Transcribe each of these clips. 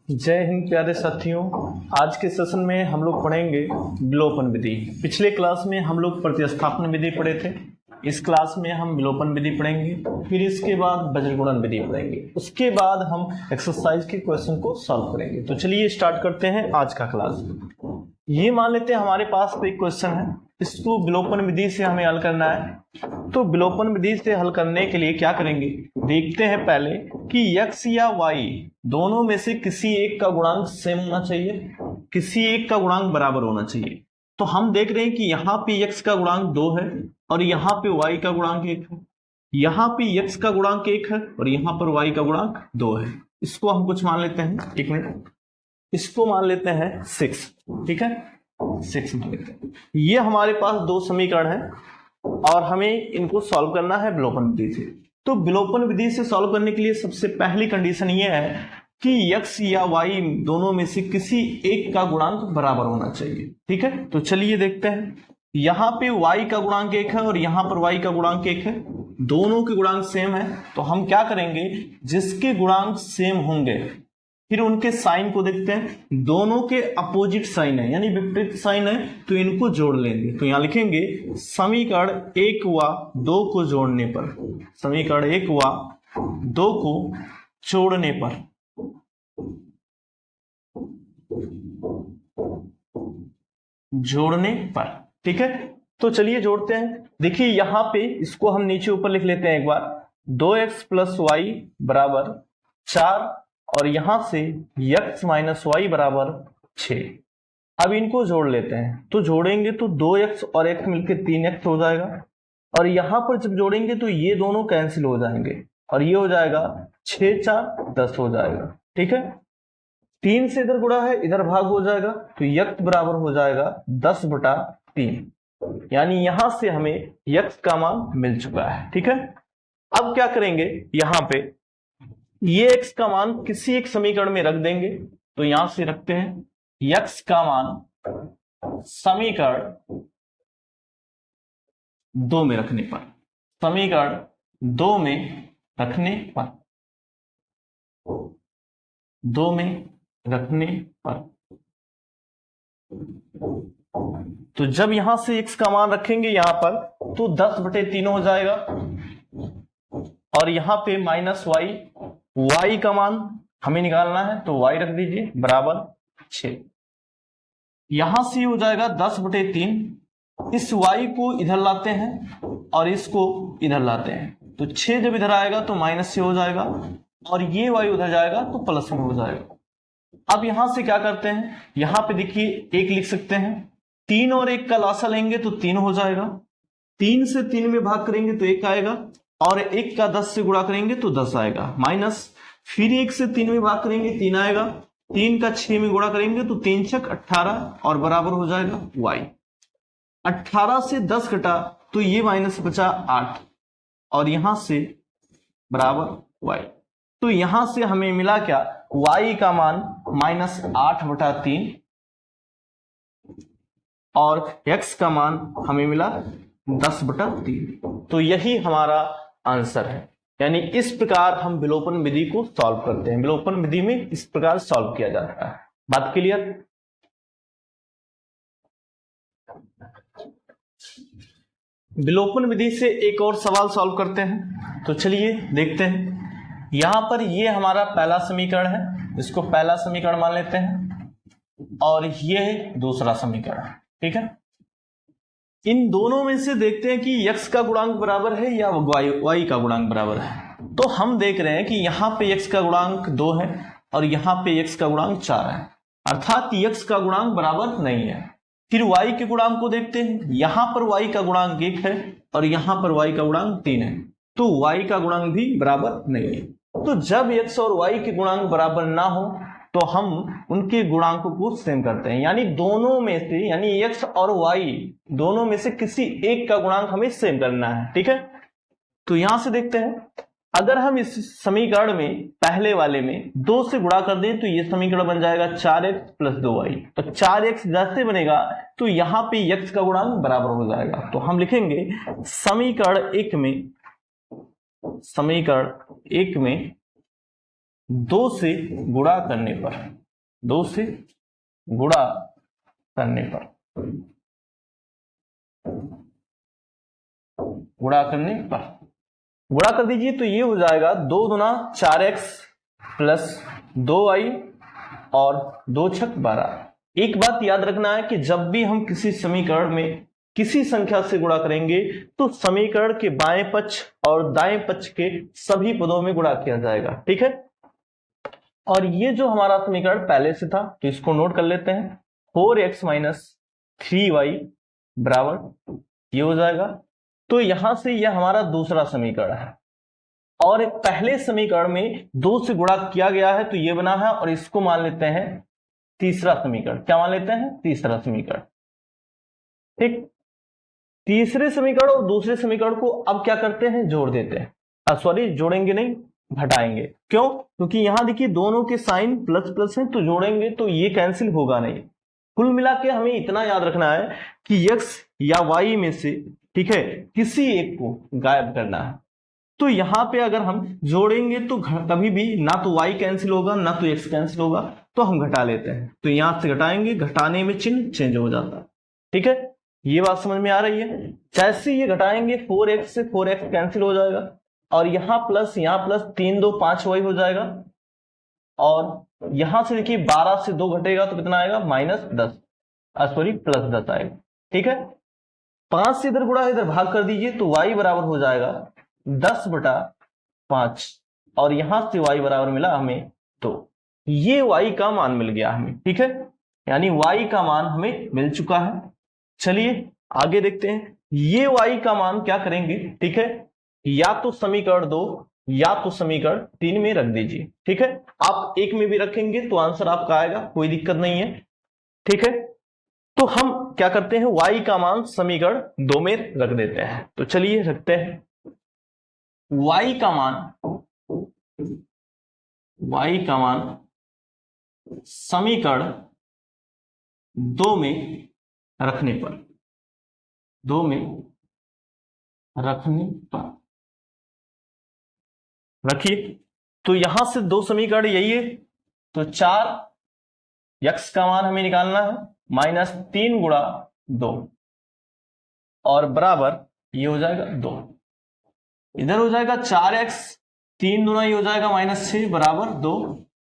जय हिंद प्यारे साथियों। आज के सेशन में हम लोग पढ़ेंगे विलोपन विधि। पिछले क्लास में हम लोग प्रतिस्थापन विधि पढ़े थे। इस क्लास में हम विलोपन विधि पढ़ेंगे, फिर इसके बाद वज्रगुणन विधि पढ़ेंगे। उसके बाद हम एक्सरसाइज के क्वेश्चन को सॉल्व करेंगे। तो चलिए स्टार्ट करते हैं आज का क्लास। ये मान लेते हैं हमारे पास एक क्वेश्चन है, इसको विलोपन विधि से हमें हल करना है। तो विलोपन विधि से हल करने के लिए क्या करेंगे, देखते हैं पहले कि x या y दोनों में से किसी एक का गुणांक सेम होना चाहिए, किसी एक का गुणांक बराबर होना चाहिए। तो हम देख रहे हैं कि यहाँ पे x का गुणांक 2 है और यहाँ पे y का गुणांक 1 है। यहाँ पे x का गुणांक 1 है और यहाँ पर y का गुणांक 2 है। इसको हम कुछ मान लेते हैं, एक मिनट, इसको मान लेते हैं 6। ठीक है, 6 मान लेते हैं। ये हमारे पास दो समीकरण हैं और हमें इनको सॉल्व करना है विलोपन विधि से। तो विलोपन विधि से सॉल्व करने के लिए सबसे पहली कंडीशन ये है कि x या y दोनों में से किसी एक का गुणांक बराबर होना चाहिए। ठीक है, तो चलिए देखते हैं। यहाँ पे y का गुणांक 1 है और यहाँ पर y का गुणांक 1 है, दोनों के गुणांक सेम है। तो हम क्या करेंगे, जिसके गुणांक सेम होंगे फिर उनके साइन को देखते हैं। दोनों के अपोजिट साइन है यानी विपरीत साइन है, तो इनको जोड़ लेंगे। तो यहां लिखेंगे समीकरण 1 व 2 को जोड़ने पर, समीकरण 1 व 2 को जोड़ने पर ठीक है। तो चलिए जोड़ते हैं। देखिए यहां पे इसको हम नीचे ऊपर लिख लेते हैं एक बार। 2x प्लस वाई बराबर 4 और यहां से x माइनस वाई बराबर 6। अब इनको जोड़ लेते हैं। तो जोड़ेंगे तो 2x और x मिलकर 3x हो जाएगा और यहां पर जब जोड़ेंगे तो ये दोनों कैंसिल हो जाएंगे और ये हो जाएगा 6 4 10 हो जाएगा। ठीक है, 3 से इधर गुणा है, इधर भाग हो जाएगा, तो x बराबर हो जाएगा 10/3। यानी यहां से हमें x का मान मिल चुका है। ठीक है, अब क्या करेंगे, यहां पे ये x का मान किसी एक समीकरण में रख देंगे। तो यहां से रखते हैं x का मान समीकरण 2 में रखने पर, समीकरण 2 में रखने पर, 2 में रखने पर। तो जब यहां से x का मान रखेंगे यहां पर तो 10/3 हो जाएगा और यहां पे माइनस y का मान हमें निकालना है, तो y रख दीजिए बराबर 6। यहां से हो जाएगा 10/3। इस y को इधर लाते हैं और इसको इधर लाते हैं, तो 6 जब इधर आएगा तो माइनस से हो जाएगा और ये y उधर जाएगा तो प्लस में हो जाएगा। अब यहां से क्या करते हैं, यहां पे देखिए 1 लिख सकते हैं। 3 और 1 का लासा लेंगे तो 3 हो जाएगा। 3 से 3 में भाग करेंगे तो 1 आएगा और 1 का 10 से गुणा करेंगे तो 10 आएगा, माइनस फिर 1 से 3 में भाग करेंगे 3 आएगा, 3 का 6 में गुणा करेंगे तो 3 छक 18 और बराबर हो जाएगा y। 18 से 10 घटा तो ये माइनस बचा 8 और यहां से बराबर y। तो यहां से हमें मिला क्या, y का मान -8/3 और x का मान हमें मिला 10/3। तो यही हमारा आंसर है। यानी इस प्रकार हम विलोपन विधि को सॉल्व करते हैं। विलोपन विधि में इस प्रकार सॉल्व किया जाता है। बात क्लियर? विलोपन विधि से एक और सवाल सॉल्व करते हैं। तो चलिए देखते हैं। यहां पर ये हमारा पहला समीकरण है, इसको पहला समीकरण मान लेते हैं और ये दूसरा समीकरण। ठीक है, इन दोनों में से देखते हैं कि x का गुणांक बराबर है या y का गुणांक बराबर है। तो हम देख रहे हैं कि यहाँ पे x का गुणांक 2 है और यहाँ पे x का गुणांक 4 है, अर्थात x का गुणांक बराबर नहीं है। फिर y के गुणांक को देखते हैं। यहाँ पर y का गुणांक 1 है और यहाँ पर y का गुणांक 3 है, तो y का गुणांक भी बराबर नहीं है। तो जब x और y के गुणांक बराबर ना हो तो हम उनके गुणांकों को सेम करते हैं। यानी दोनों में से, यानी x और y दोनों में से किसी एक का गुणांक हमें सेम करना है। ठीक है, तो यहां से देखते हैं, अगर हम इस समीकरण में पहले वाले में 2 से गुणा कर दें तो ये समीकरण बन जाएगा 4x + 2y। तो 4x जैसे बनेगा तो यहां पे x का गुणांक बराबर हो जाएगा। तो हम लिखेंगे समीकरण 1 में 2 से गुणा करने पर, 2 से गुणा करने पर, गुणा करने पर गुणा कर दीजिए तो ये हो जाएगा 2 दूना 4x प्लस 2y और 2 छक 12। एक बात याद रखना है कि जब भी हम किसी समीकरण में किसी संख्या से गुणा करेंगे तो समीकरण के बाएं पक्ष और दाएं पक्ष के सभी पदों में गुणा किया जाएगा, ठीक है। और ये जो हमारा समीकरण पहले से था तो इसको नोट कर लेते हैं। 4x माइनस 3y बराबर ये हो जाएगा। तो यहां से यह हमारा दूसरा समीकरण है और पहले समीकरण में 2 से गुणा किया गया है तो ये बना है और इसको मान लेते हैं तीसरा समीकरण। क्या मान लेते हैं? तीसरा समीकरण, ठीक। तीसरे समीकरण और दूसरे समीकरण को अब क्या करते हैं? जोड़ देते हैं। सॉरी, जोड़ेंगे नहीं, घटाएंगे। क्यों? क्योंकि यहां देखिए दोनों के साइन प्लस प्लस है तो जोड़ेंगे तो ये कैंसिल होगा नहीं। कुल मिला के हमें इतना याद रखना है कि x या y में से, ठीक है, किसी एक को गायब करना है। तो यहां पे अगर हम जोड़ेंगे तो कभी भी ना तो y कैंसिल होगा ना तो x कैंसिल होगा, तो हम घटा लेते हैं। तो यहां से घटाएंगे, घटाने में चिन्ह चेंज हो जाता है, ठीक है। ये बात समझ में आ रही है? जैसे ये घटाएंगे 4x से 4x कैंसिल हो जाएगा और यहां प्लस 3 2 5 y हो जाएगा और यहां से देखिए 12 से 2 घटेगा तो कितना आएगा? -10, सॉरी +10 आएगा, ठीक है। 5 से इधर गुणा इधर भाग कर दीजिए तो y बराबर हो जाएगा 10/5 और यहां से y बराबर मिला हमें 2। ये y का मान मिल गया हमें, ठीक है। यानी y का मान हमें मिल चुका है। चलिए आगे देखते हैं। ये y का मान क्या करेंगे, ठीक है, या तो समीकरण 2 या तो समीकरण 3 में रख दीजिए, ठीक है। आप एक में भी रखेंगे तो आंसर आपका आएगा, कोई दिक्कत नहीं है, ठीक है। तो हम क्या करते हैं? y का मान समीकरण 2 में रख देते हैं। तो चलिए रखते हैं। y का मान समीकरण 2 में रखने पर, 2 में रखने पर रखिए तो यहां से 2 समीकरण यही है। तो 4x का मान हमें निकालना है -3 गुणा 2 और बराबर ये हो जाएगा 2। इधर हो जाएगा 4x, 3 दूना ये हो जाएगा -6 बराबर 2।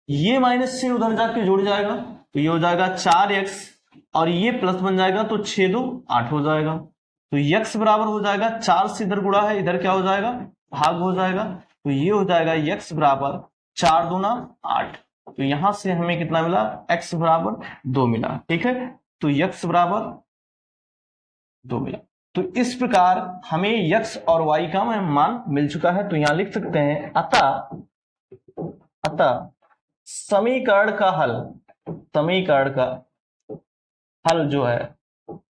ये -6 उधर जाके जुड़ जाएगा तो ये हो जाएगा 4x और ये प्लस बन जाएगा तो 6 2 8 हो जाएगा। तो x बराबर हो जाएगा 4 से इधर गुणा है, इधर क्या हो जाएगा? भाग हो जाएगा। तो ये हो जाएगा x बराबर 4 दूना 8। तो यहां से हमें कितना मिला? x बराबर 2 मिला, ठीक है। तो x बराबर 2 मिला। तो इस प्रकार हमें x और y का मान मिल चुका है। तो यहां लिख सकते हैं अतः समीकरण का हल जो है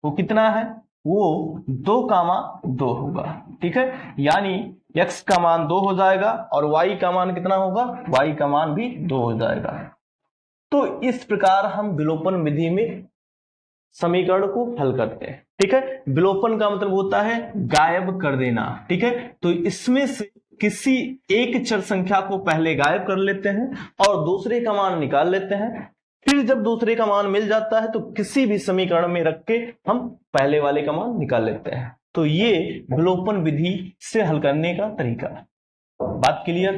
वो कितना है? वो 2,2 होगा, ठीक है। यानी x का मान 2 हो जाएगा और y का मान कितना होगा? y का मान भी 2 हो जाएगा। तो इस प्रकार हम विलोपन विधि में समीकरण को हल करते हैं, ठीक है। विलोपन का मतलब होता है गायब कर देना, ठीक है। तो इसमें से किसी एक चर संख्या को पहले गायब कर लेते हैं और दूसरे का मान निकाल लेते हैं। फिर जब दूसरे का मान मिल जाता है तो किसी भी समीकरण में रख के हम पहले वाले का मान निकाल लेते हैं। तो ये विलोपन विधि से हल करने का तरीका है। बात क्लियर?